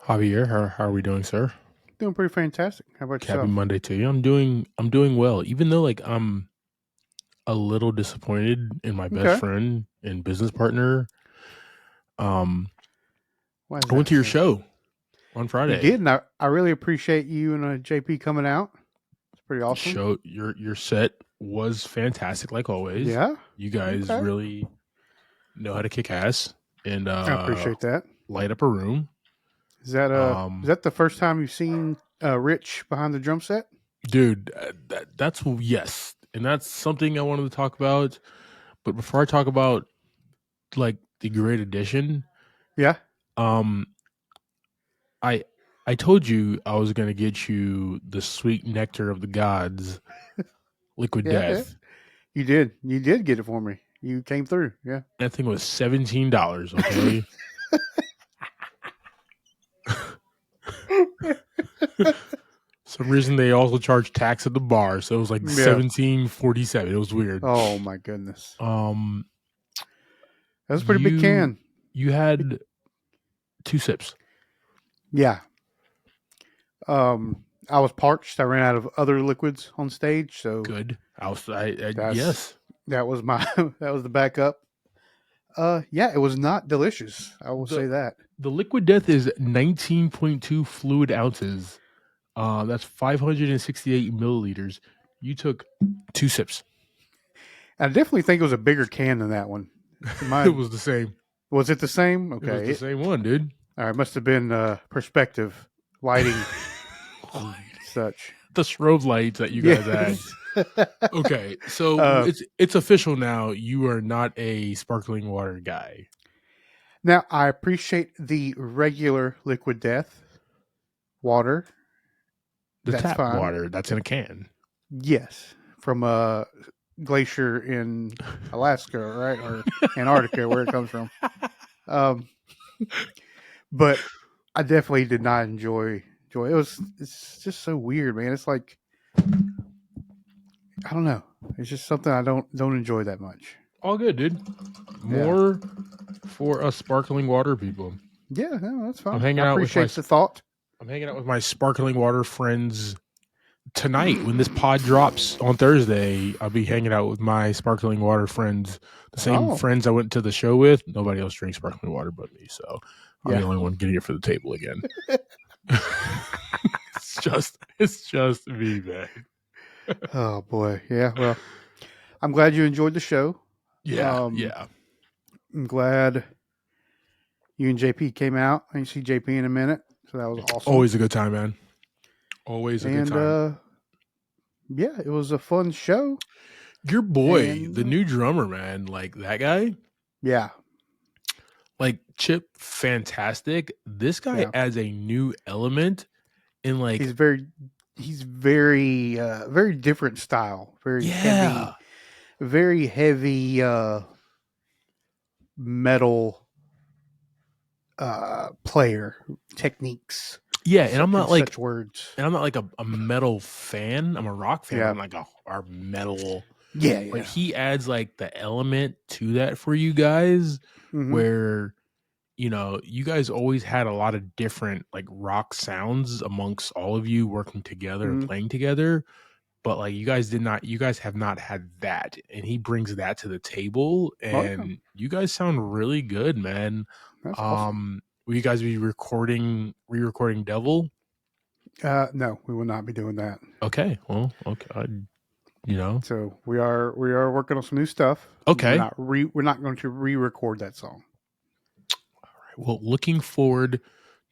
Javier, how are we doing, sir? Doing pretty fantastic. How about Happy yourself? Monday to you. I'm doing well. Even though I'm a little disappointed in my best Okay. friend and business partner. Um Why is I went that, to your sir? show on You did, Friday. and I really appreciate you and JP coming out. It's pretty awesome. Show your set was fantastic like always. Yeah. You guys Okay. really know how to kick ass and I appreciate that. light up a room. Is Um that the first time you've seen Rich behind the drum set? dude, that's yes. And that's something I wanted to talk about, but before I talk about like the great addition, Yeah. Um, I I told you I was gonna get you the sweet nectar of the gods, liquid Yeah. Yeah. death. You did. You did get it for me. You came through. Yeah. That thing was $17. Okay. Some reason they also charge tax at the bar, so it was like Yeah. 17.47. It was weird. Oh my goodness. Um, That was a pretty big you can. you had two sips. Yeah. I was parched. I ran out of other liquids on stage, so Good. I that's yes. that was my that was the backup. Yeah, it was not delicious. I will The say that. the liquid death is 19.2 fluid ounces. That's 568 milliliters. You took two sips. I definitely think it was a bigger can than that one. It My was the same. was it the same? It was Okay, the same one, dude. all right, must have been perspective, lighting, and such. The strobe lights that you guys had. Yes. Okay, so uh, it's official now. You are not a sparkling water guy. Now I appreciate the regular liquid death water. The That's tap fine. water that's in a can. Yes, from a glacier in Alaska, right, or Antarctica, where it comes from. Um, but I definitely did not enjoy. It's just so weird, man. It's like I don't know. It's just something I don't enjoy that much. All good, dude. Yeah, More for us sparkling water people. yeah, no, that's I'm fine. hanging I out with my appreciate the thought. I'm hanging out with my sparkling water friends tonight when this pod drops on Thursday. I'll be hanging out with my sparkling water friends, the same Oh, friends I went to the show with. Nobody else drinks sparkling water but me, so I'm the yeah. only one getting it for the table again. It's just me, man. Oh boy, yeah. Well, I'm glad you enjoyed the show. Yeah, Um, yeah. I'm glad you and JP came out. I didn't see JP in a minute, so that was awesome. Always a good time, man. Always a good And time. yeah, it was a fun show. Your boy, And the new drummer, man, like that guy, yeah, like Chip, fantastic. This guy yeah, adds a new element in like, he's very different style, yeah, very heavy metal player techniques. yeah. And I'm not like Such words. and I'm not like a metal fan. I'm a rock fan. But Yeah, I'm like our metal. yeah, But yeah. he adds like the element to that for you guys, Mm-hmm. where you guys always had a lot of different like rock sounds amongst all of you working together and Mm-hmm. playing together. But like you guys have not had that, and he brings that to the table, Oh yeah, and you guys sound really good, man. that's awesome. Will you guys be re-recording Devil? No, we will not be doing that. Okay, well, okay, So we are working on some new stuff. okay. We're not going to re-record that song. Well, looking forward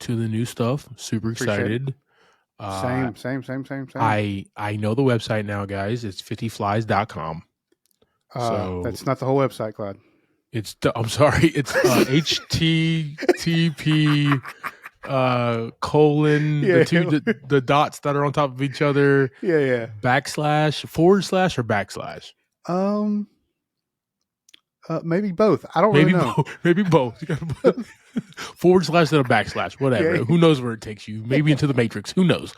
to the new stuff. Super Appreciate it. excited. Uh, Same. I know the website now, guys. It's 50flies.com. So That's not the whole website, Clyde. I'm sorry, it's HTTP colon Yeah, the dots that are on top of each other yeah. backslash / or backslash. Um, maybe both. I don't really know. Maybe both. You gotta put / and a backslash, whatever. Yeah. Who knows where it takes you? Maybe into the Matrix. Who knows?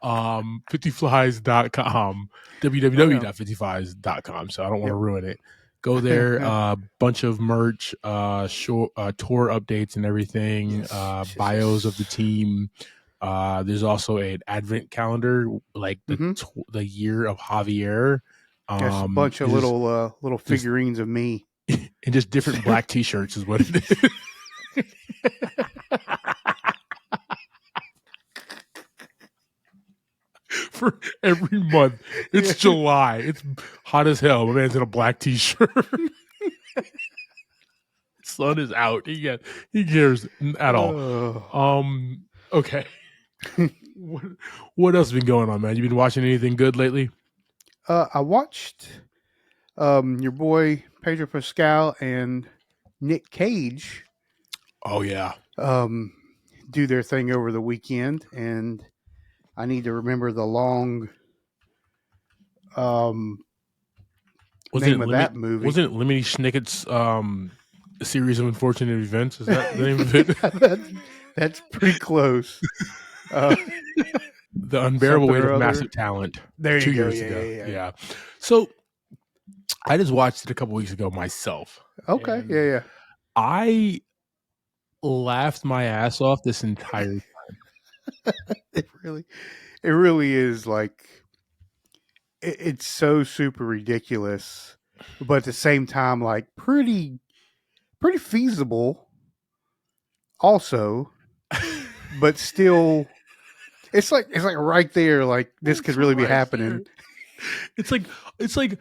50flies.com, www.50flies.com. So I don't want to ruin it. Go there. Bunch of merch, tour updates and everything. Bios of the team. There's also an advent calendar, like Mm-hmm. the year of Javier. Yes, a bunch of Just little just figurines of me. and just different black T-shirts is what it is. For every month, it's Yeah. July. It's hot as hell. My man's in a black T-shirt. Sun is out. He cares at all. Oh. Okay. what, what else has been going on, man? You been watching anything good lately? I watched your boy Pedro Pascal and Nick Cage Oh yeah. um, do their thing over the weekend, and I need to remember the long um, name of that movie. Wasn't it Lemony Snicket's a series of unfortunate events? Is that the name of it? That's pretty close. Uh, The unbearable Something weight or of other. massive talent. There you 2 go. years Yeah, ago. yeah, yeah. Yeah. So I just watched it a couple weeks ago myself, Okay. Yeah, and yeah. I laughed my ass off this entire. It really, it really is like it's so super ridiculous, but at the same time, like pretty feasible. Also, but still, it's like right there. Like this could It's really be right happening. there. It's like it's like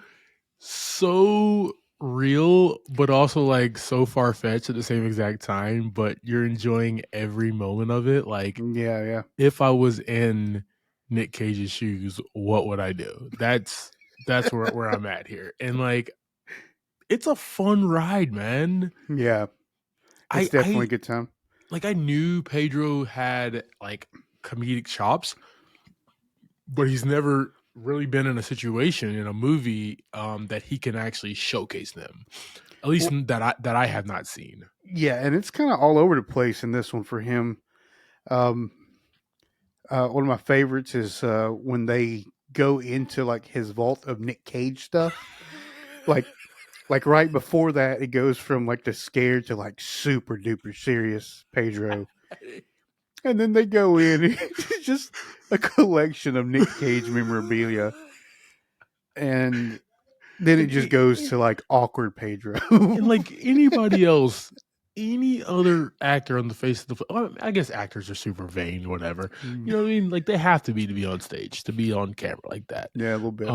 so real, but also like so far fetched at the same exact time. But you're enjoying every moment of it. Like Yeah, yeah, if I was in Nick Cage's shoes, what would I do? That's where I'm at here. And like it's a fun ride, man. yeah. It's definitely a I good time. like I knew Pedro had like comedic chops, but he's never really been in a situation in a movie that he can actually showcase them. At least Well, that I have not seen. yeah, and it's kind of all over the place in this one for him. Um, one of my favorites is when they go into like his vault of Nick Cage stuff. Like right before that, it goes from like the scared to like super duper serious Pedro, and then they go in. It's just a collection of Nick Cage memorabilia, and then it And, just goes to like awkward Pedro. and like anybody else, any other actor on the face of the I guess actors are super vain, whatever. You know what I mean? Like they have to be on stage, to be on camera like that. Yeah, a little bit.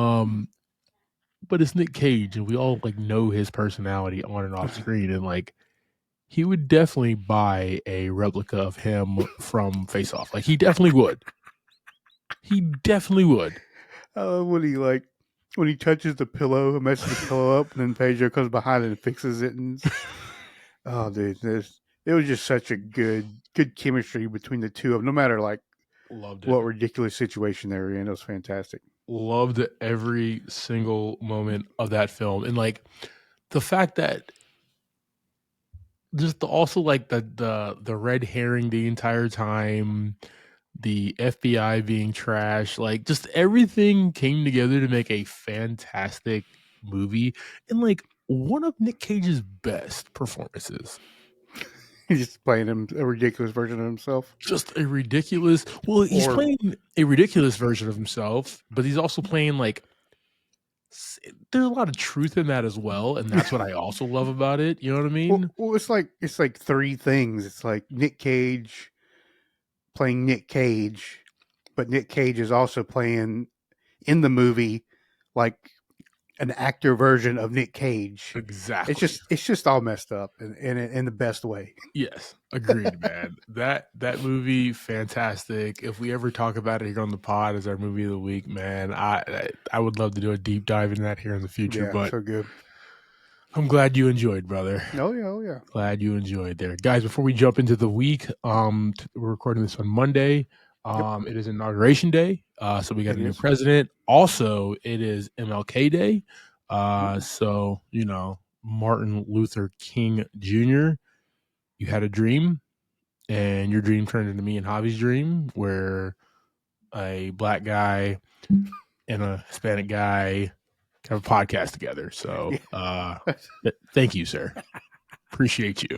But it's Nick Cage, and we all like know his personality on and off screen, and like he would definitely buy a replica of him from Face Off. Like he definitely would. He definitely would. When he touches the pillow and messes the pillow up, and then Pedro comes behind it and fixes it, and oh, dude, it was just such a good chemistry between the two of them. No matter like Loved it. what ridiculous situation they were in, it was fantastic. Loved every single moment of that film, and like the fact that just also like the red herring the entire time, the FBI being trash, like just everything came together to make a fantastic movie, and like one of Nick Cage's best performances. He's just playing him a ridiculous version of himself. Just a ridiculous. Well, he's Or playing a ridiculous version of himself, but he's also playing like there's a lot of truth in that as well, and that's what I also love about it. You know what I mean? well, it's like three things. It's like Nick Cage playing Nick Cage, but Nick Cage is also playing in the movie like an actor version of Nick Cage. Exactly. It's just all messed up in the best way. Yes, agreed, man. That movie, fantastic. If we ever talk about it here on the pod as our movie of the week, man, I would love to do a deep dive in that here in the future. Yeah, But so good. I'm glad you enjoyed, brother. Oh yeah. Glad you enjoyed there, guys. Before we jump into the week, we're recording this on Monday. Yep, It is Inauguration Day, so we got it a new is. president. Also, it is MLK Day, Ooh. so Martin Luther King Jr. You had a dream, and your dream turned into me and Javi's dream, where a black guy and a Hispanic guy have a podcast together. So Yeah. thank you, sir. Appreciate you.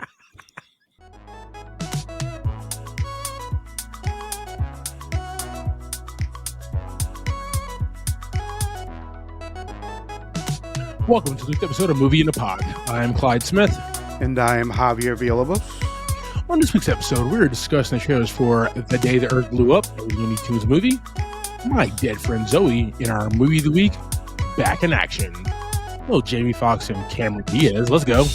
Welcome to this episode of Movie in a Pod. I'm Clyde Smith. And I am Javier Villalobos. On this week's episode, we're discussing the trailers for The Day the Earth Blew Up, a Looney Tunes movie, My Dead Friend Zoe, in our Movie of the Week, Back in Action. Well, Jamie Foxx and Cameron Diaz. Let's go.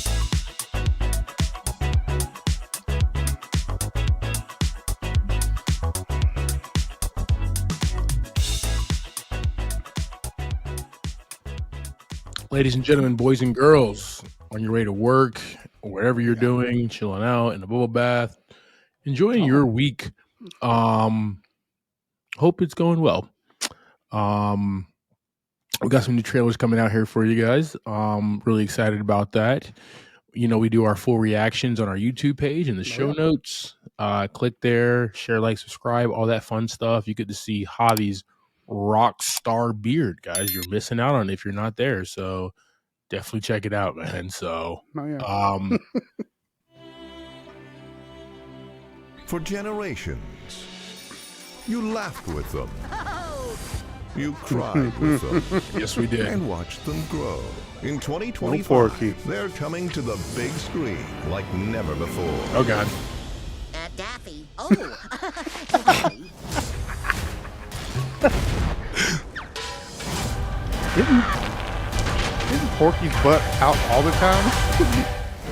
Ladies and gentlemen, boys and girls, on your way to work or wherever you're doing, chilling out in a bubble bath, enjoying your week. Hope it's going well. We got some new trailers coming out here for you guys. Really excited about that. You know, we do our full reactions on our YouTube page in the show notes. Click there, share, like, subscribe, all that fun stuff. You get to see Javi's rock star beard, guys. You're missing out on it if you're not there. So definitely check it out, man. So, for generations, you laughed with them. You cried with them. Yes, we did. And watched them grow. In 2025, Porky. they're coming to the big screen like never before. Oh, God. Daffy. Oh. Isn't Porky's butt out all the time?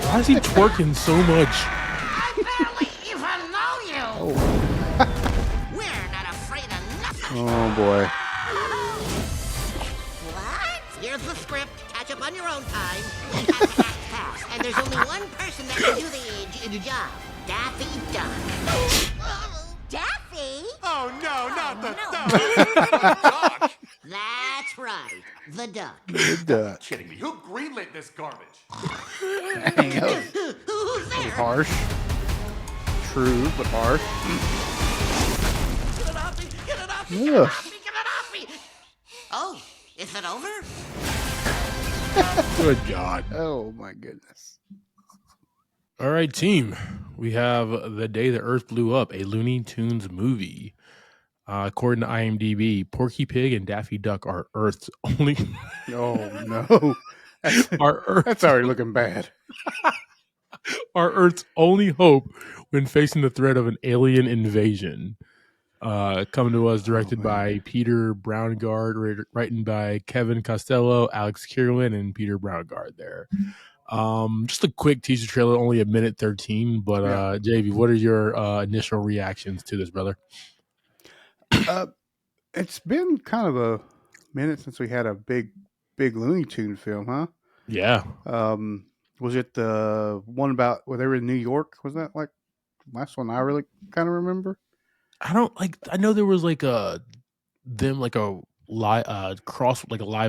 Why is he twerking so much? I barely even know you. Oh. We're not afraid of nothing. Oh, boy. What? Here's the script. Catch up on your own time. You have to act fast. And there's only one person that can do the job. Daffy Duck. Daffy? Oh, no, not the duck. That's right. The duck. The duck. Kidding me. Who greenlit this garbage? Dang, that was Who's there? harsh. True, but harsh. Get it off me! Get it off me! Ugh. Get it off me! Get it off me! Oh, is it over? Good God. Oh, my goodness. All right, team. We have The Day the Earth Blew Up, a Looney Tunes movie. According to IMDb, Porky Pig and Daffy Duck are Earth's only... Oh, no. That's already looking bad. Are Earth's only hope when facing the threat of an alien invasion. Coming to us, directed by Peter Braungard, written by Kevin Costello, Alex Kierlin, and Peter Braungard there. Just a quick teaser trailer, only 1:13, but JV, what are your initial reactions to this, brother? It's been kind of a minute since we had a big Looney Tune film, huh? Yeah. Was it the one about where they were in New York? Was that like the last one I really kind of remember? I know there was like a live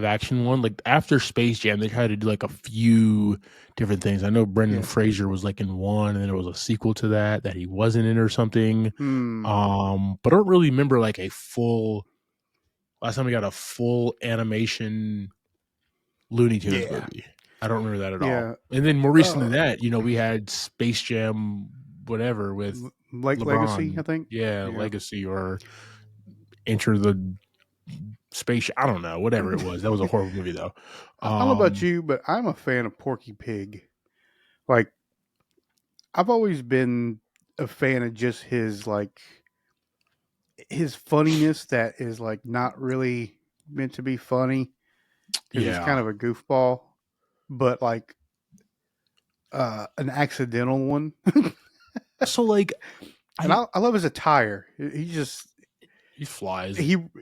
action one. Like after Space Jam, they tried to do like a few different things. I know Brendan Fraser was like in one, and then there was a sequel to that he wasn't in or something. But I don't really remember like a full. Last time we got a full animation Looney Tunes movie. I don't remember that at all. And then more recent than that, you know, we had Space Jam, whatever with LeBron. Legacy, I think. Yeah, Legacy or Enter the Space. I don't know, whatever it was. That was a horrible movie, though. I don't know about you, but I'm a fan of Porky Pig. Like, I've always been a fan of just his funniness that is like not really meant to be funny. Because he's kind of a goofball, but like an accidental one. So like, I love his attire. He flies.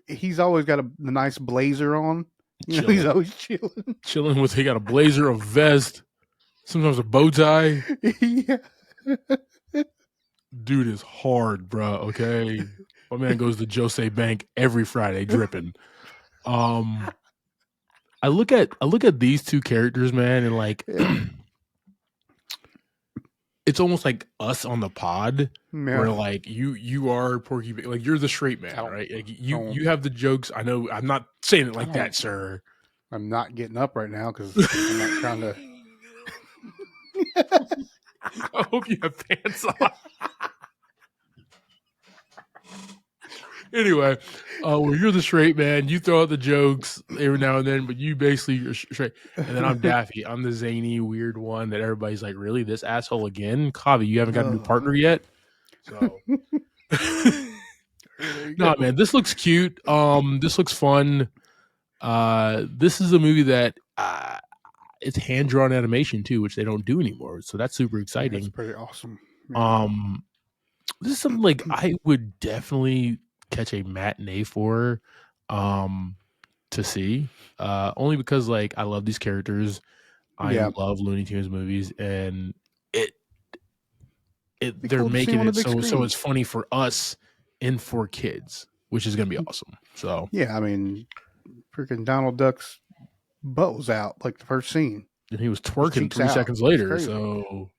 He's always got the nice blazer on. You know, he's always chilling with. He got a blazer, a vest, sometimes a bow tie. Yeah. Dude is hard, bro. Okay, my man goes to Jose Bank every Friday, dripping. I look at these two characters, man, and like it's almost like us on the pod, where like you are Porky, like you're the straight man, right? Like you have the jokes. I know I'm not saying it like that, sir. I'm not getting up right now because I'm not trying to. I hope you have pants on. Anyway, well, you're the straight man. You throw out the jokes every now and then, but you basically you're straight. And then I'm Daffy. I'm the zany, weird one that everybody's like, really? This asshole again? Kavi, you haven't got a new partner yet? So, no, man, this looks cute. This looks fun. This is a movie that it's hand drawn animation too, which they don't do anymore. So that's super exciting. That's pretty awesome. Yeah. This is something like I would definitely catch a matinee for, to see. Only because like I love these characters. I love Looney Tunes movies, and they're cool to see making on it the big so screen. it's funny for us and for kids, which is gonna be awesome. So yeah, I mean, freaking Donald Duck's butt was out like the first scene. and he was twerking cheeks 3 out. seconds It's later. crazy. So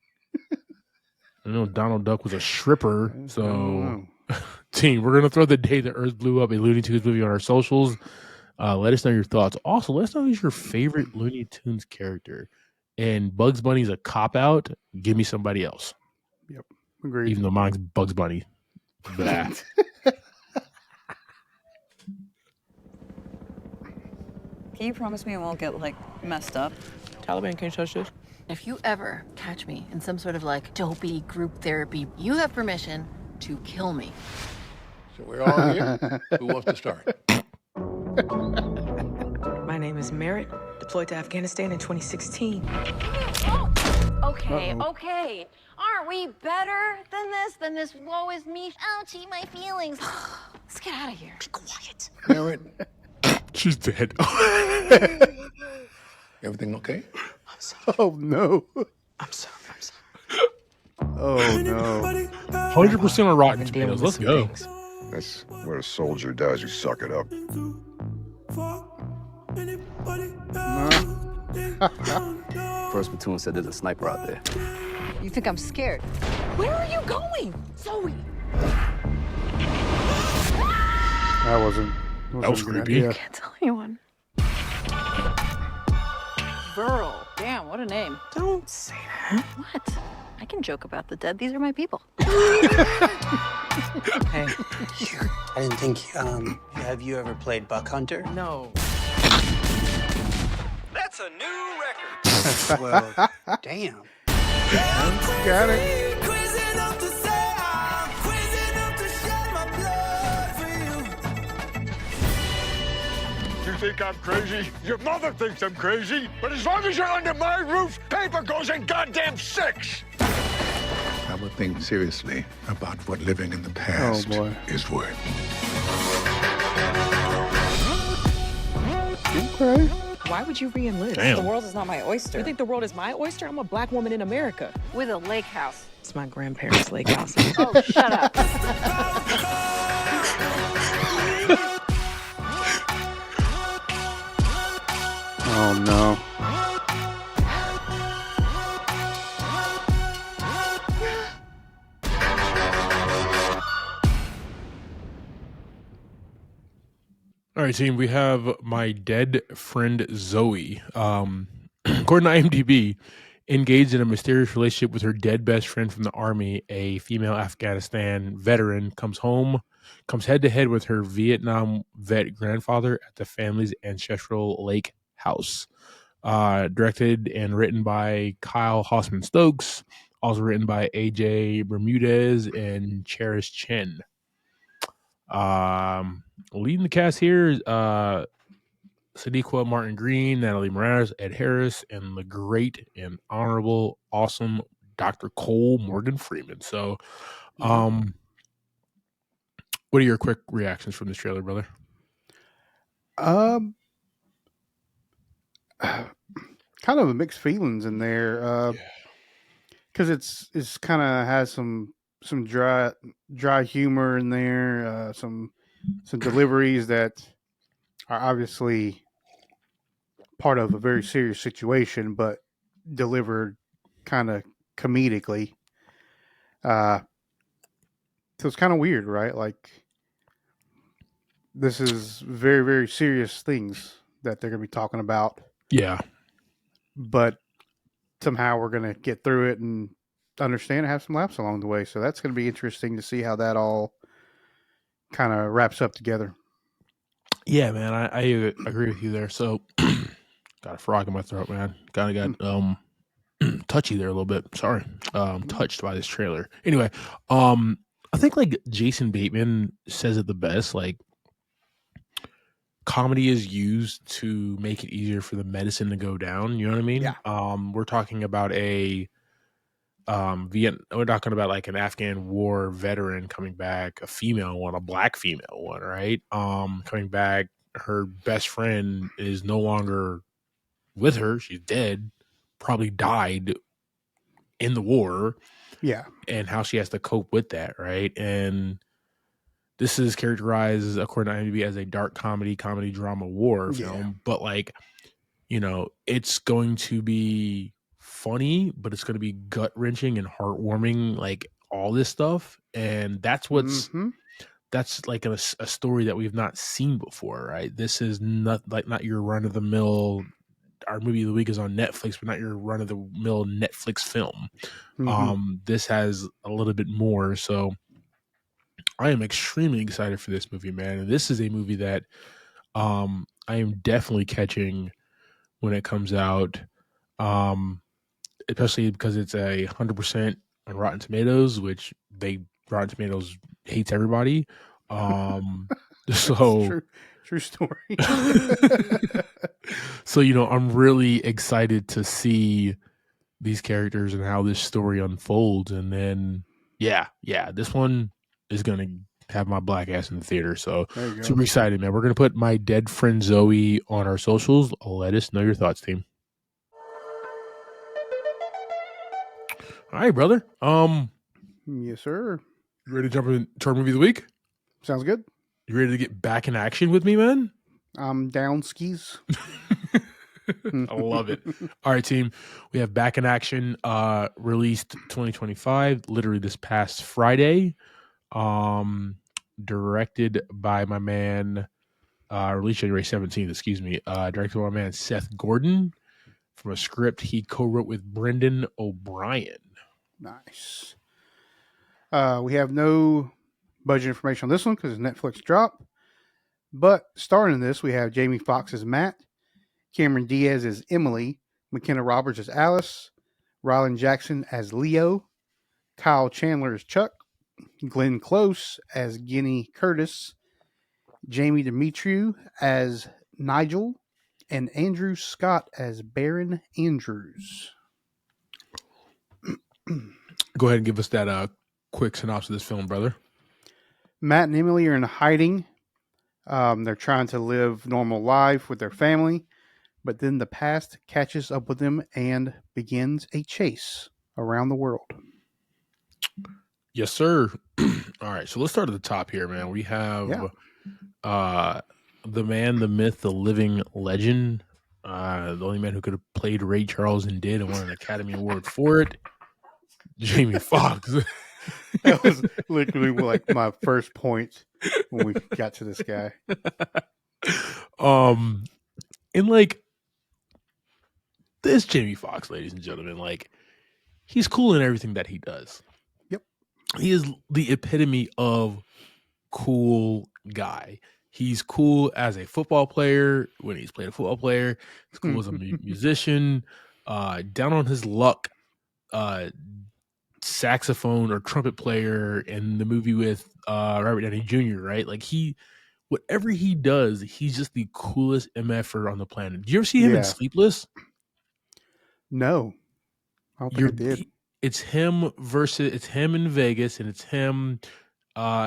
I know Donald Duck was a stripper. I So don't know. team, we're gonna throw the day the Earth blew up a Looney Tunes movie on our socials. Let us know your thoughts. Also, let us know who's your favorite Looney Tunes character. And Bugs Bunny's a cop out. Give me somebody else. Yep, agreed. Even though mine's Bugs Bunny. Blah. Can you promise me I won't get, like, messed up? Taliban can't touch this. If you ever catch me in some sort of like dopey group therapy, you have permission to kill me. So we're all here. Who wants to start? My name is Merritt, deployed to Afghanistan in 2016. Okay, okay. Aren't we better than this woe is me? Ouchie, my feelings. Let's get out of here. Be quiet. Merritt, She's dead. everything okay? Oh no! I'm sorry. Oh no! 100% on Rotten Tomatoes. Let's go. That's what a soldier does. You suck it up. First platoon said there's a sniper out there. You think I'm scared? Where are you going? Zoe. That wasn't That was a good creepy. idea. Can't tell anyone. Burl. Damn, what a name. Don't say that. What? I can joke about the dead. These are my people. Hey, I didn't think, have you ever played Buck Hunter? no. That's a new record. Well, damn. Got it. You think I'm crazy? Your mother thinks I'm crazy. But as long as you're under my roof, paper goes in goddamn six. I would think seriously about what living in the past boy. is worth. Okay. Why would you re-enlist? Damn. The world is not my oyster. You think the world is my oyster? I'm a black woman in America. With a lake house. It's my grandparents' lake house. Oh, shut up. Oh no! All right, team. We have my dead friend Zoe. According to IMDb, engaged in a mysterious relationship with her dead best friend from the army, a female Afghanistan veteran, comes head to head with her Vietnam vet grandfather at the family's ancestral lake house. Directed and written by Kyle Hossman Stokes. Also written by AJ Bermudez and Cherish Chen. Leading the cast here is Sadiqa Martin Green, Natalie Morales, Ed Harris, and the great and honorable, awesome Dr. Cole Morgan Freeman. So, what are your quick reactions from this trailer, brother? Kind of mixed feelings in there. Because it's kind of has some dry humor in there. Some deliveries that are obviously part of a very serious situation, but delivered kind of comedically. So it's kind of weird, right? Like, this is very, very serious things that they're going to be talking about. Yeah. But somehow we're going to get through it and understand and have some laughs along the way. So that's going to be interesting to see how that all kind of wraps up together. Yeah, man, I agree with you there. So, got a frog in my throat, man. Kind of got touchy there a little bit. Sorry, touched by this trailer. Anyway, I think like Jason Bateman says it the best. Like, comedy is used to make it easier for the medicine to go down. You know what I mean? Yeah. We're talking about we're talking about like an Afghan war veteran coming back, a female one, a black female one, right? Coming back, her best friend is no longer with her. She's dead, probably died in the war. Yeah. And how she has to cope with that, right? And this is characterized, according to IMDb, as a dark comedy drama war film. But like, you know, it's going to be funny, but it's going to be gut wrenching and heartwarming, like all this stuff. And that's what's that's like a story that we've not seen before, right? This is not your run of the mill. Our movie of the week is on Netflix, but not your run of the mill Netflix film. This has a little bit more. So I am extremely excited for this movie, man. And this is a movie that I am definitely catching when it comes out, especially because it's 100% on Rotten Tomatoes, which Rotten Tomatoes hates everybody. So true story. So, you know, I'm really excited to see these characters and how this story unfolds. And then, yeah, this one is going to have my black ass in the theater. So super excited, man. We're going to put my dead friend Zoe on our socials. Let us know your thoughts, team. All right, brother. Yes, sir. You ready to jump into our movie of the week? Sounds good. You ready to get back in action with me, man? I'm down skis. I love it. All right, team. We have Back in Action, released 2025, literally this past Friday. Directed by my man, released January 17th, excuse me. Directed by my man Seth Gordon from a script he co-wrote with Brendan O'Brien. Nice. We have no budget information on this one because it's Netflix drop. But starring in this, we have Jamie Foxx as Matt, Cameron Diaz as Emily, McKenna Roberts as Alice, Rylan Jackson as Leo, Kyle Chandler as Chuck, Glenn Close as Guinea Curtis, Jamie Demetriou as Nigel, and Andrew Scott as Baron Andrews. Go ahead and give us that quick synopsis of this film, brother. Matt and Emily are in hiding. They're trying to live normal life with their family, but then the past catches up with them and begins a chase around the world. Yes, sir. All right, so let's start at the top here, man. We have the man, the myth, the living legend, the only man who could have played Ray Charles and did and won an Academy Award for it, Jamie Foxx. That was literally like my first point when we got to this guy. And like this Jamie Foxx, ladies and gentlemen, like he's cool in everything that he does. Yep. He is the epitome of cool guy. He's cool as a football player when he's played a football player. He's cool as a musician. Down on his luck, saxophone or trumpet player in the movie with Robert Downey Jr., right? Like whatever he does, he's just the coolest MFer on the planet. Did you ever see him in Sleepless? No. I don't think I did. It's him in Vegas, and it's him.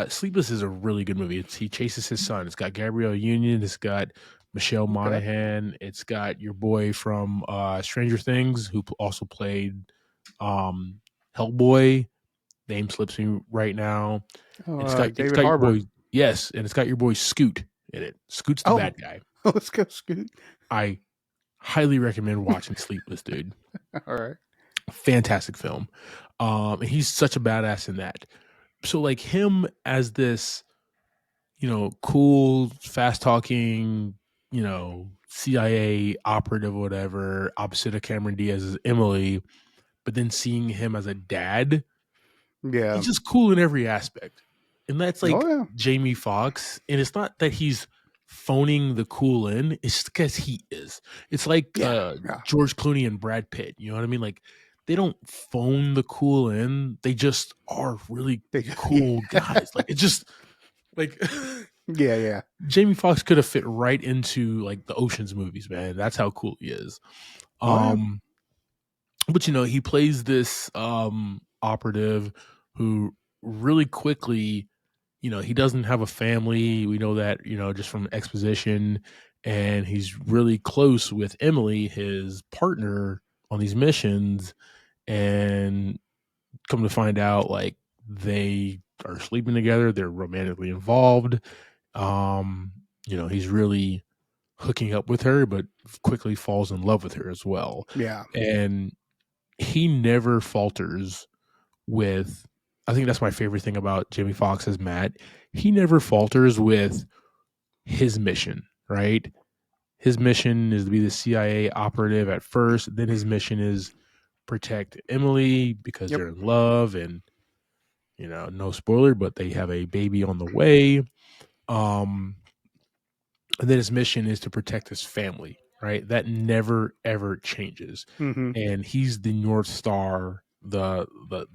Sleepless is a really good movie. He chases his son. It's got Gabrielle Union. It's got Michelle Monaghan. It's got your boy from Stranger Things, who also played Hellboy. Name slips me right now. It's got David your Harbour. boy, yes, and it's got your boy Scoot in it. Scoot's the bad guy. Oh, let's go Scoot. I highly recommend watching Sleepless, dude. All right. Fantastic film. And he's such a badass in that. So like him as this, cool, fast talking, CIA operative, or whatever, opposite of Cameron Diaz's Emily, but then seeing him as a dad, Yeah. it's just cool in every aspect. And that's like Oh, yeah. Jamie Foxx. And it's not that he's phoning the cool in, it's just because he is. It's like Yeah. George Clooney and Brad Pitt. You know what I mean? Like, they don't phone the cool in. They just are really cool guys. Like, it's just like Yeah. Jamie Foxx could have fit right into like the Ocean's movies, man. That's how cool he is. Oh, yeah. But he plays this operative who really quickly, he doesn't have a family. We know that, just from exposition, and he's really close with Emily, his partner on these missions, and come to find out, like, they are sleeping together, they're romantically involved. He's really hooking up with her, but quickly falls in love with her as well. Yeah. And he never falters with, I think that's my favorite thing about Jamie Foxx as Matt. He never falters with his mission, right? His mission is to be the CIA operative at first. Then his mission is protect Emily because they're in love, and no spoiler, but they have a baby on the way. And then his mission is to protect his family, right? That never ever changes. Mhm. And he's the North Star, the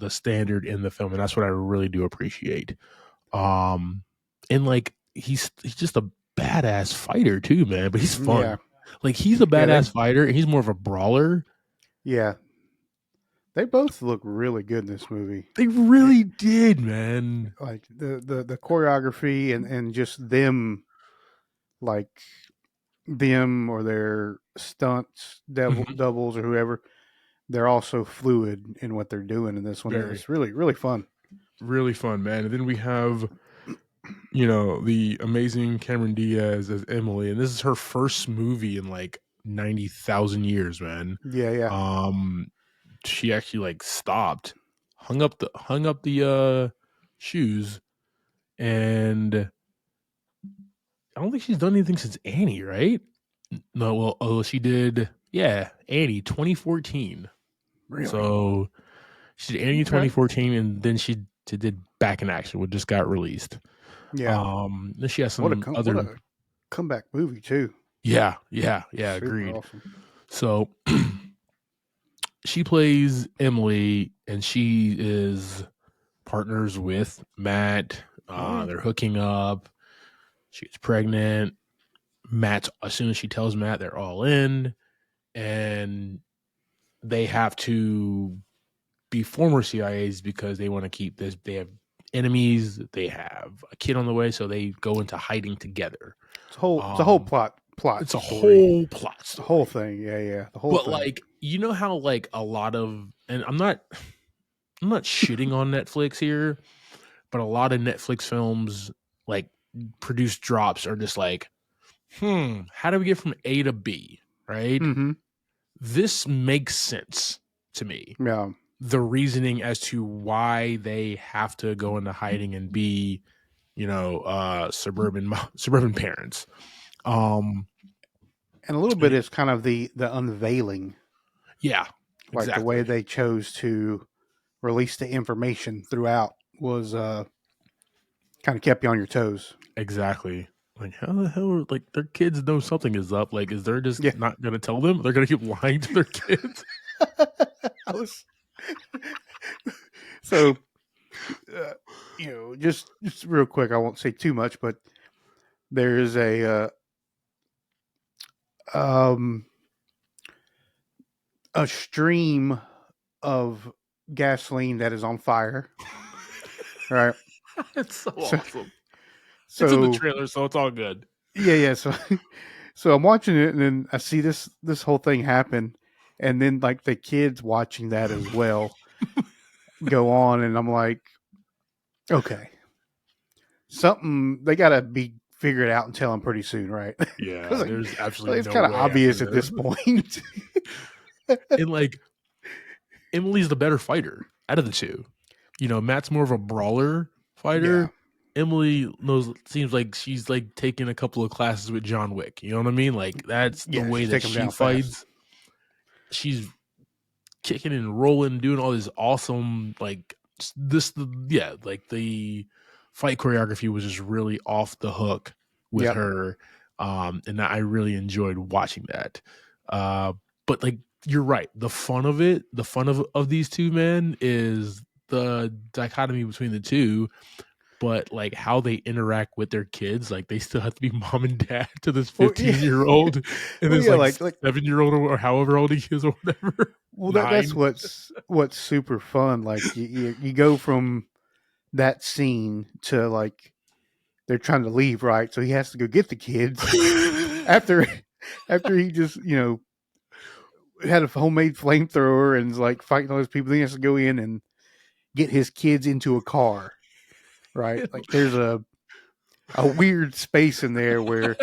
standard in the film, and that's what I really do appreciate. And like he's just a badass fighter too, man. But he's fun. Yeah. Like, he's a Yeah, badass fighter, and he's more of a brawler. Yeah. They both look really good in this movie. They really did, man. Like the choreography and just them, like them or their stunts, doubles or whoever, they're also fluid in what they're doing in this one. Very. It's really, really fun. Really fun, man. And then we have, the amazing Cameron Diaz as Emily, and this is her first movie in like 90,000 years, man. Yeah. She actually like stopped, hung up the shoes, and I don't think she's done anything since Annie, right? No, well, she did, yeah, Annie 2014. Really? So she did Annie 2014, and then she did Back in Action, which just got released. Yeah. Then she has some what other a comeback movie too. Yeah, Super agreed. awesome. So she plays Emily, and she is partners with Matt. They're hooking up. She gets pregnant. As soon as she tells Matt, they're all in, and they have to be former CIAs because they want to keep this. They have enemies. They have a kid on the way, so they go into hiding together. It's a whole plot. It's a story. whole plot story. The whole thing. Yeah. The whole But thing. like, how like a lot of, and I'm not shitting on Netflix here, but a lot of Netflix films, like, produced drops are just like, how do we get from A to B, right? Mm-hmm. This makes sense to me. Yeah. The reasoning as to why they have to go into hiding and be, suburban parents. And a little bit is kind of the unveiling. Yeah. Like exactly. the way they chose to release the information throughout was kind of kept you on your toes. Exactly. Like, how the hell, like, their kids know something is up. Like, is they're just not going to tell them? They're going to keep lying to their kids? So, just real quick, I won't say too much, but there's a stream of gasoline that is on fire. Right. It's so awesome. So, it's in the trailer, so it's all good. Yeah. So I'm watching it, and then I see this whole thing happen, and then like the kids watching that as well go on, and I'm like, okay, something they got to be figured out and tell them pretty soon, right? Yeah, like, there's absolutely it's no kind of way obvious after at this point. And like, Emily's the better fighter out of the two. Matt's more of a brawler fighter. Emily seems like she's like taking a couple of classes with John Wick. You know what I mean? Like that's the Yeah, way she's that taking him she down fast. fights. She's kicking and rolling, doing all this awesome like like the fight choreography was just really off the hook with Yep. her. And I really enjoyed watching that. But like you're right, the fun of these two men is the dichotomy between the two, but like how they interact with their kids, like they still have to be mom and dad to this Well, yeah. 15-year-old and Well, this yeah, like like 7-year-old or however old he is or whatever. well, that's 9. what's super fun. Like you go from that scene to like they're trying to leave, right? So he has to go get the kids after he just had a homemade flamethrower and is like fighting all those people. Then he has to go in and get his kids into a car, right? Like there's a weird space in there where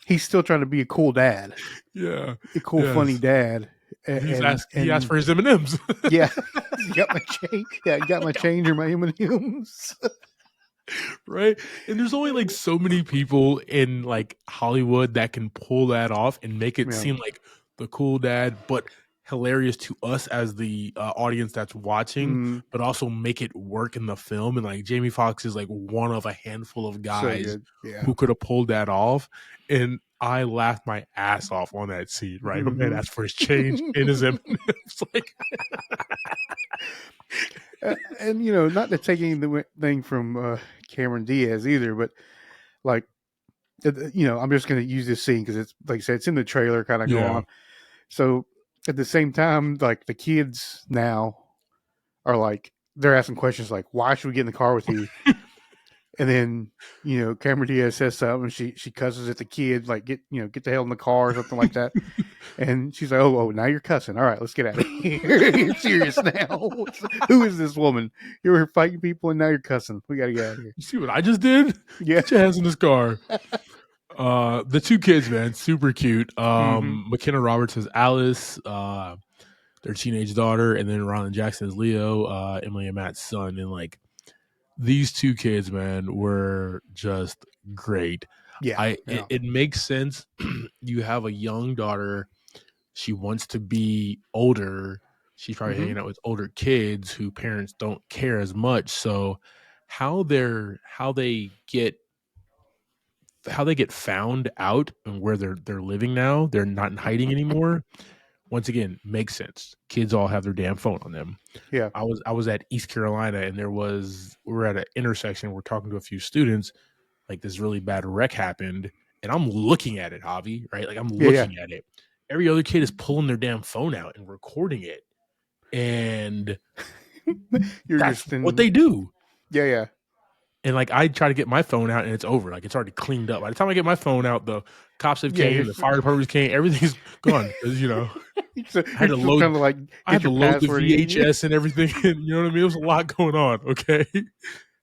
he's still trying to be a cool dad, Yeah. a cool funny dad, He asked for his M&Ms. yeah, you got my change. Yeah, you got my change or my M&Ms. Right? And there's only like so many people in like Hollywood that can pull that off and make it Yeah. seem like the cool dad, but hilarious to us as the audience that's watching, but also make it work in the film. And like Jamie Foxx is like one of a handful of guys good. Yeah. who could have pulled that off. And I laughed my ass off on that scene, right? My man asked for his change in his M&Ms. Like, and not to take anything from Cameron Diaz either, but like, I'm just going to use this scene because it's like I said, it's in the trailer, kind of go on. So at the same time, like the kids now are like they're asking questions like, "Why should we get in the car with you?" And then Cameron Diaz says something, and she cusses at the kid like, "Get the hell in the car" or something like that. And she's like, "Oh, now you're cussing. All right, let's get out of here. You're serious now. Who is this woman? You were fighting people, and now you're cussing. We got to get out of here." You see what I just did? Yeah. Get your hands in this car. The two kids, man, super cute. McKenna Roberts as Alice, their teenage daughter, and then Ron Jackson as Leo, Emily and Matt's son. And like these two kids, man, were just great. Yeah. It makes sense. You have a young daughter. She wants to be older. She's probably hanging out with older kids who parents don't care as much. So how they get found out and where they're living now, they're not in hiding anymore. Once again, makes sense. Kids all have their damn phone on them. Yeah. I was at East Carolina and we were at an intersection. We're talking to a few students. Like this really bad wreck happened, and I'm looking at it, Javi, right? Like I'm looking at it. Every other kid is pulling their damn phone out and recording it, and that's what they do. Yeah. And like I try to get my phone out and it's over. Like it's already cleaned up. By the time I get my phone out, the cops have came, the fire department came, everything's gone. Because I had to load, the VHS and everything. And, you know what I mean? There was a lot going on. Okay,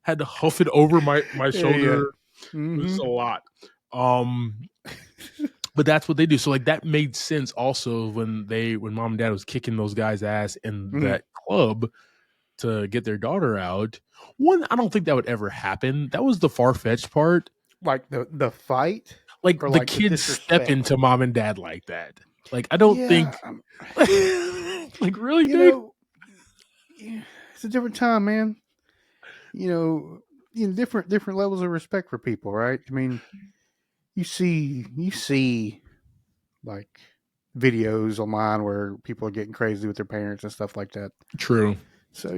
had to huff it over my shoulder. It was a lot. But that's what they do. So like that made sense also when mom and dad was kicking those guys' ass in that club to get their daughter out. One, I don't think that would ever happen. That was the far-fetched part. Like the fight? Like the kids step into mom and dad like that. Like I don't think like really, dude. It's a different time, man. Different levels of respect for people, right? I mean, you see like videos online where people are getting crazy with their parents and stuff like that. True. So,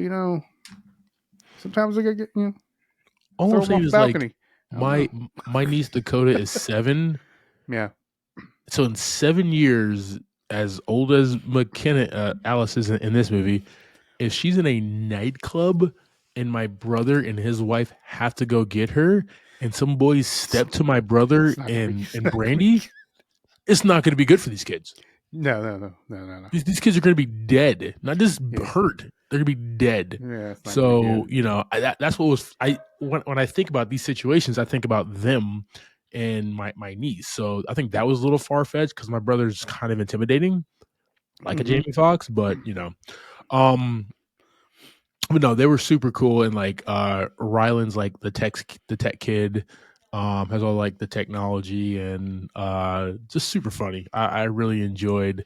sometimes they gotta get, all I'm saying is balcony. Like my niece Dakota is 7. Yeah. So in 7 years, as old as McKenna Alice is in this movie, if she's in a nightclub and my brother and his wife have to go get her, and some boys step to my brother and Brandy, it's not going to be good for these kids. No. These kids are going to be dead, not just hurt. They're going to be dead. Yeah. So that's what was when I think about these situations, I think about them and my niece. So I think that was a little far fetched because my brother's kind of intimidating, like a Jamie Foxx, but But no, they were super cool, and like Ryland's like the tech kid, has all like the technology and just super funny. I really enjoyed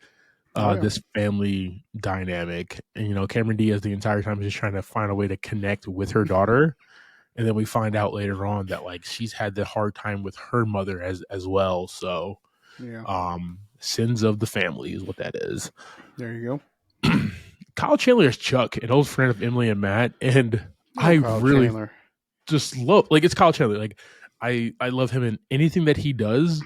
Oh yeah. this family dynamic, and Cameron Diaz the entire time is just trying to find a way to connect with her daughter, and then we find out later on that like she's had the hard time with her mother as well. So, Yeah. sins of the family is what that is. There you Kyle Chandler is Chuck, an old friend of Emily and Matt, and go. I Oh, Kyle really Chandler. just love like it's Kyle Chandler. Like I love him in anything that he does.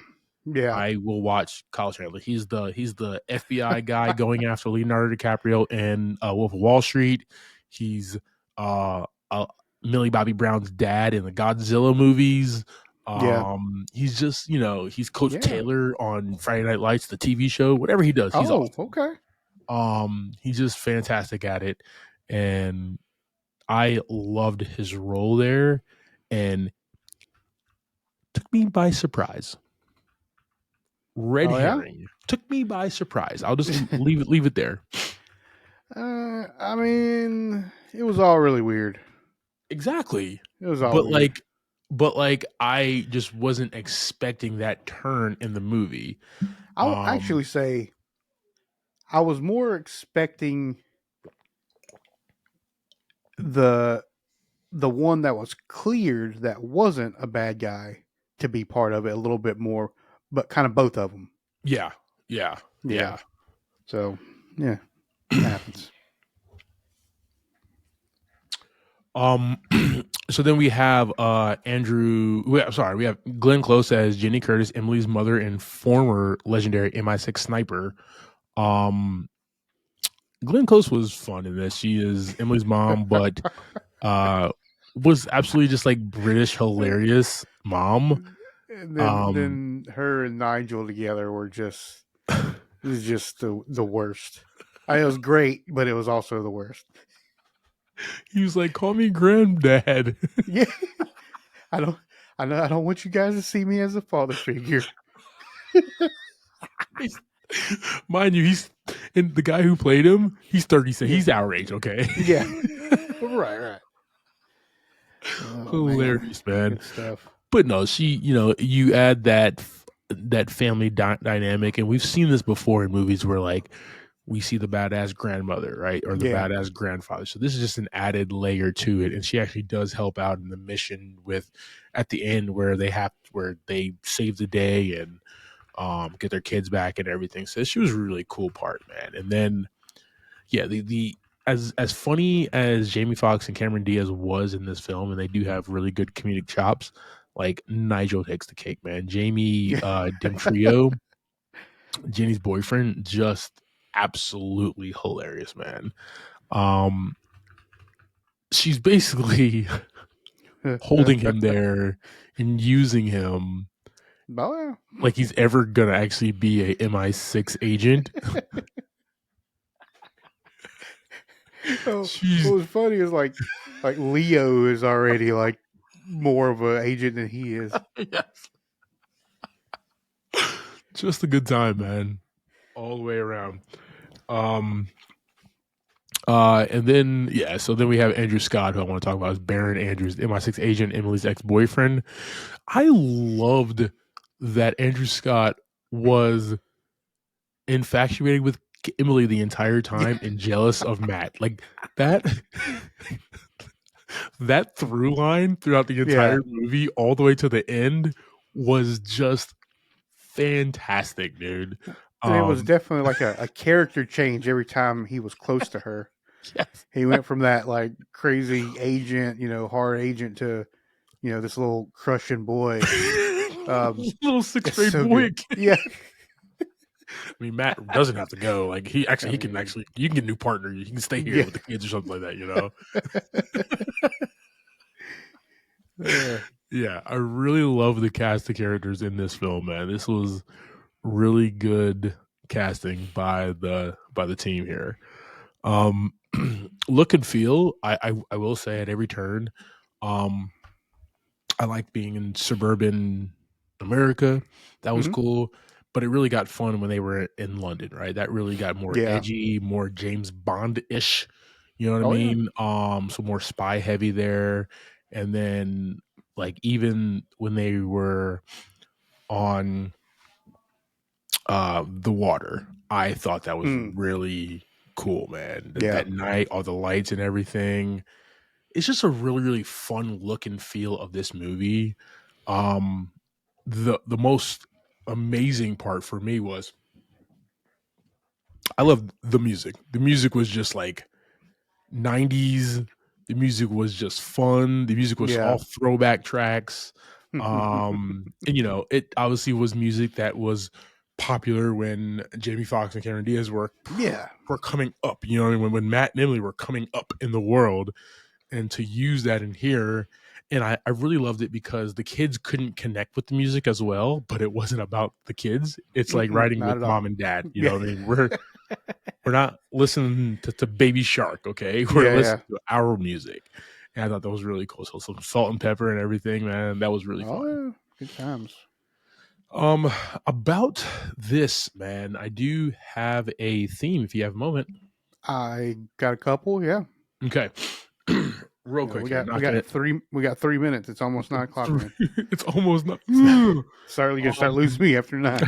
Yeah. I will watch Kyle Chandler. He's the FBI guy going after Leonardo DiCaprio and Wolf of Wall Street. He's uh, uh Millie Bobby Brown's dad in the Godzilla movies. Yeah. He's just he's Coach Yeah. Taylor on Friday Night Lights, the TV show. Whatever he does, he's Oh, awesome. okay. He's just fantastic at it, and I loved his role there, and took me by surprise. Red Oh, yeah? herring took me by surprise. I'll just leave it there. I mean, it was all really weird. Exactly. It was all But weird. like I just wasn't expecting that turn in the movie. I would actually say I was more expecting the one that was cleared that wasn't a bad guy to be part of it a little bit more, but kind of both of them. Yeah. So, yeah, it happens. So then we have we have Glenn Close as Jenny Curtis, Emily's mother and former legendary MI6 sniper. Glenn Close was fun in this. She is Emily's mom, but was absolutely just like British hilarious mom. And then her and Nigel together were just it was just the worst. It was great, but it was also the worst. He was like, "Call me granddad." Yeah, I don't want you guys to see me as a father figure. Mind you, and the guy who played him, he's 36. He's our age, okay? Yeah, right. Oh, hilarious, man. Good stuff. But no, you add that family dynamic, and we've seen this before in movies where like we see the badass grandmother, right, or the badass grandfather. So this is just an added layer to it, and she actually does help out in the mission with at the end where they save the day and get their kids back and everything. So she was a really cool part, man. And then the as funny as Jamie Foxx and Cameron Diaz was in this film, and they do have really good comedic chops, like Nigel takes the cake, man. Jamie Dimtrio, Jenny's boyfriend, just absolutely hilarious, man. She's basically holding him there and using him like he's ever gonna actually be a MI6 agent. What was funny is like Leo is already like more of an agent than he is. Yes. Just a good time, man. All the way around. And then so then we have Andrew Scott, who I want to talk about, is Baron Andrews, MI6 agent, Emily's ex-boyfriend. I loved that Andrew Scott was infatuated with Emily the entire time and jealous of Matt. Like that through line throughout the entire movie all the way to the end was just fantastic, dude. And it was definitely like a character change every time he was close to her. Yes. He went from that like crazy agent, hard agent to, this little crushing boy. Little sixth grade boy. Yeah. I mean, Matt doesn't have to go. Like you can get a new partner. You can stay here with the kids or something like that, Yeah, I really love the cast of characters in this film, man. This was really good casting by the team here. Look and feel, I will say at every turn, I like being in suburban America. That was cool. But it really got fun when they were in London, right? That really got more edgy, more James Bond-ish, You know what Oh, I yeah. mean? So more spy heavy there. And then like even when they were on the water, I thought that was really cool, man. Yeah. That night, all the lights and everything. It's just a really, really fun look and feel of this movie. Um the most amazing part for me was I love the music. The music was just like 90s. The music was just fun. The music was Yeah. all throwback tracks. And it obviously was music that was popular when Jamie Foxx and Cameron Diaz Yeah. were coming up. You know what I mean? When Matt and Emily were coming up in the world, and to use that in here. And I really loved it because the kids couldn't connect with the music as well, but it wasn't about the kids. It's like riding Not with at mom all. and dad. You Yeah. know what I mean? We're not listening to Baby Shark, okay? We're Yeah. listening to our music. And I thought that was really cool. So some salt and pepper and everything, man. That was really Oh, fun. yeah. Good times. About this, man, I do have a theme if you have a moment. I got a couple. Yeah. Okay. Real quick we here. got Not we got gonna, 3 minutes. It's almost 9 o'clock, man. it's almost not. Sorry, you're gonna start losing me after 9.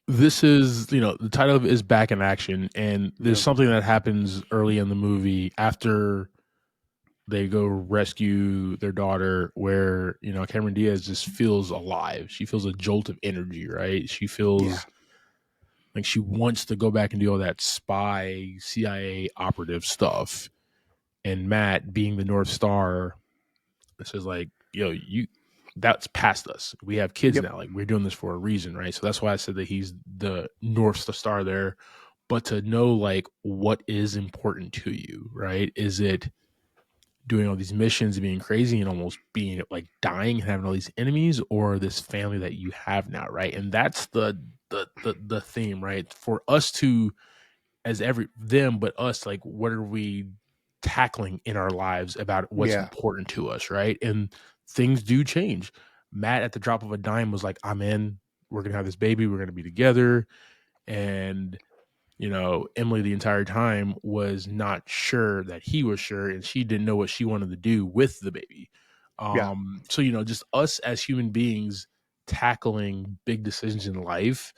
This is, the title of it is Back in Action, and there's Yeah. something that happens early in the movie after they go rescue their daughter where, Cameron Diaz just feels alive. She feels a jolt of energy, right? She feels like she wants to go back and do all that spy CIA operative stuff. And Matt, being the North Star, says like, that's past us. We have kids now. Like, we're doing this for a reason, right? So that's why I said that he's the North Star there. But to know like what is important to you, right? Is it doing all these missions and being crazy and almost being like dying and having all these enemies, or this family that you have now, right? And that's the theme, right? For us to, as them, but us, like, what are we tackling in our lives about what's important to us, right? And things do change. Matt, at the drop of a dime, was like, I'm in. We're gonna have this baby. We're gonna be together. And Emily the entire time was not sure that he was sure, and she didn't know what she wanted to do with the baby. So just us as human beings tackling big decisions in life,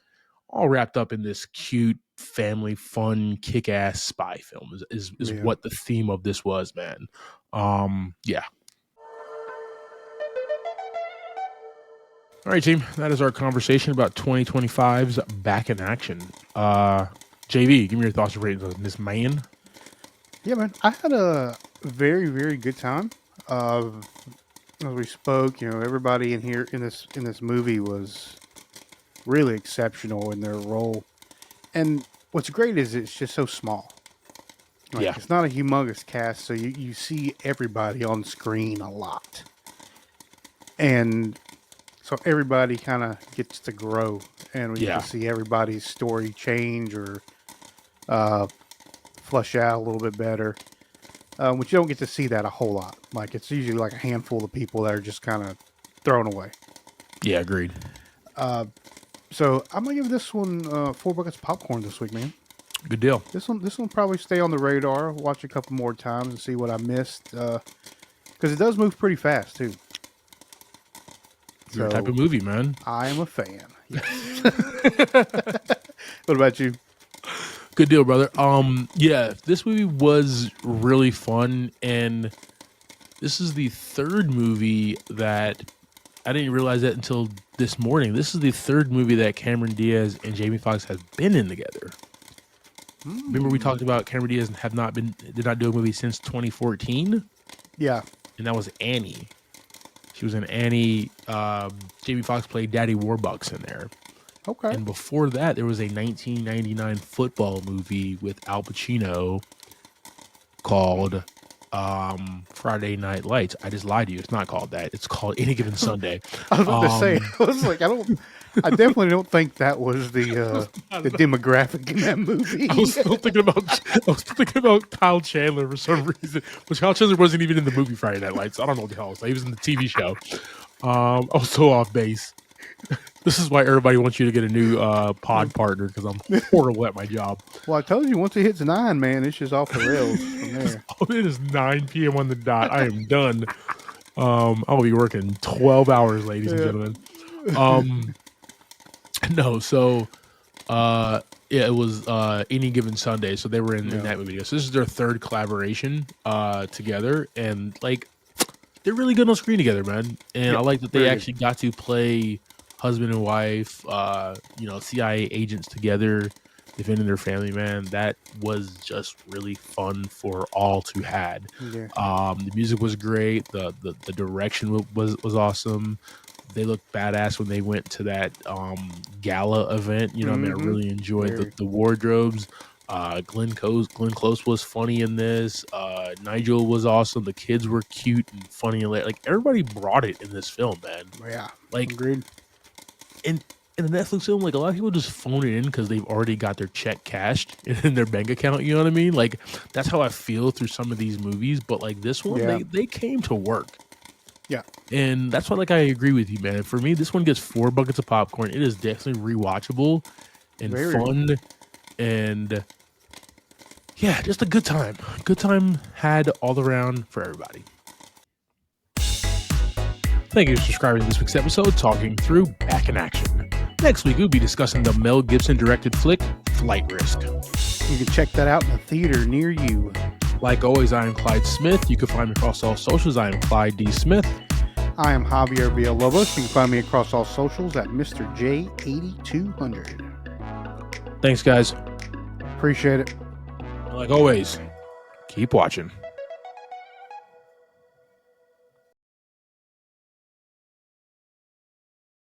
all wrapped up in this cute family fun kick-ass spy film is what the theme of this was, man. Yeah. All right, team, that is our conversation about 2025's Back in Action. JV, give me your thoughts and ratings on this, man. Yeah, man, I had a very, very good time. As we spoke, everybody in here in this movie was really exceptional in their role. And what's great is it's just so small. Like, it's not a humongous cast, so you see everybody on screen a lot. And so everybody kind of gets to grow, and we get to see everybody's story change or flush out a little bit better, which you don't get to see that a whole lot. Like, it's usually like a handful of people that are just kind of thrown away. Yeah, agreed. So I'm gonna give this one 4 buckets of popcorn this week, man. Good deal. This one probably stay on the radar. Watch a couple more times and see what I missed, because it does move pretty fast too. Your type of movie, man. I am a fan. Yes. What about you? Good deal, brother. Yeah, this movie was really fun, and this is the third movie that I didn't realize that until this morning. This is the third movie that Cameron Diaz and Jamie Foxx have been in together. Remember we talked about Cameron Diaz did not do a movie since 2014? Yeah. And that was Annie. She was in Annie. Jamie Foxx played Daddy Warbucks in there. Okay. And before that, there was a 1999 football movie with Al Pacino called Friday Night Lights. I just lied to you. It's not called that. It's called Any Given Sunday. I was about to say, I was like, I definitely don't think that was the demographic in that movie. I was still thinking about Kyle Chandler for some reason, but Kyle Chandler wasn't even in the movie Friday Night Lights. I don't know what the hell. He was in the TV show. I was so off base. This is why everybody wants you to get a new pod partner, because I'm horrible at my job. Well, I told you, once it hits 9, man, it's just off the rails from there. It is 9 p.m. on the dot. I am done. I'll be working 12 hours, ladies and gentlemen. No, so it was Any Given Sunday. So they were in that movie. So this is their third collaboration together, and like they're really good on screen together, man. And I like that they actually got to play husband and wife, CIA agents together, defending their family, man. That was just really fun for all to had. Yeah. The music was great. The direction was awesome. They looked badass when they went to that gala event. You know, I mean, I really enjoyed the wardrobes. Glenn Close was funny in this. Nigel was awesome. The kids were cute and funny, and like everybody brought it in this film, man. Yeah, like agreed. In the Netflix film, like a lot of people just phone it in because they've already got their check cashed in their bank account. You know what I mean? Like that's how I feel through some of these movies. But like this one, they came to work. Yeah. And that's why, like, I agree with you, man. For me, this one gets 4 buckets of popcorn. It is definitely rewatchable and fun. And yeah, just a good time. Good time had all around for everybody. Thank you for subscribing to this week's episode, Talking Through Back in Action. Next week, we'll be discussing the Mel Gibson directed flick, Flight Risk. You can check that out in a theater near you. Like always, I am Clyde Smith. You can find me across all socials. I am Clyde D. Smith. I am Javier Villalobos. You can find me across all socials at Mr. J8200. Thanks, guys. Appreciate it. Like always, keep watching.